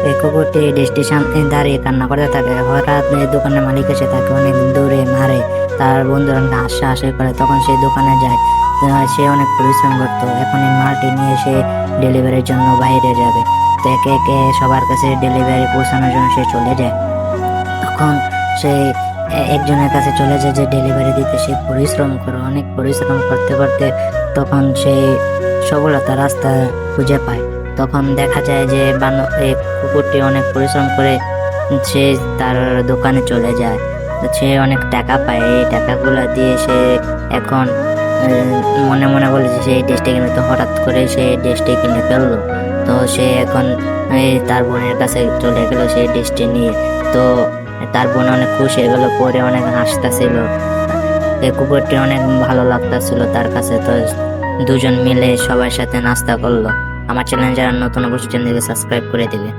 এই কুকুরটি ডেস্টির সামনে দাঁড়িয়ে কান্না করতে থাকে। হঠাৎ এই দোকানের মালিক এসে তাকে অনেক দৌড়ে মারে, তার বন্ধুরা হাসাহাসি করে। তখন সেই দোকানে যায়, সে অনেক পরিশ্রম করতো। এখন এই মালটি নিয়ে সে ডেলিভারির জন্য বাইরে যাবে। তো একে একে সবার কাছে ডেলিভারি পৌঁছানোর জন্য সে চলে যায়। তখন সে একজনের কাছে চলে যায় যে ডেলিভারি দিতে। সে পরিশ্রম করে, অনেক পরিশ্রম করতে করতে তখন সে সফলতা রাস্তা খুঁজে পায়। তখন দেখা যায় যে এই কুকুরটি অনেক পরিশ্রম করে সে তার দোকানে চলে যায়। তো সে অনেক টাকা পায়। এই টাকাগুলো দিয়ে সে এখন মনে মনে বলে যে সেই ড্রেসটি কিনে। তো হঠাৎ করে সে ড্রেসটি কিনে ফেললো। তো সে এখন তার বোনের কাছে চলে গেল সেই ড্রেসটি নিয়ে। তো তার বোন অনেক খুশি হয়ে গেল, পরে অনেক হাসতেছিল। এই কুকুরটি অনেক ভালো লাগতেছিল তার কাছে। তো দুজন মিলে সবার সাথে নাস্তা করলো। আমার চ্যানেল যারা নতুন অবশ্যই চ্যানেলকে সাবস্ক্রাইব করে দিবে।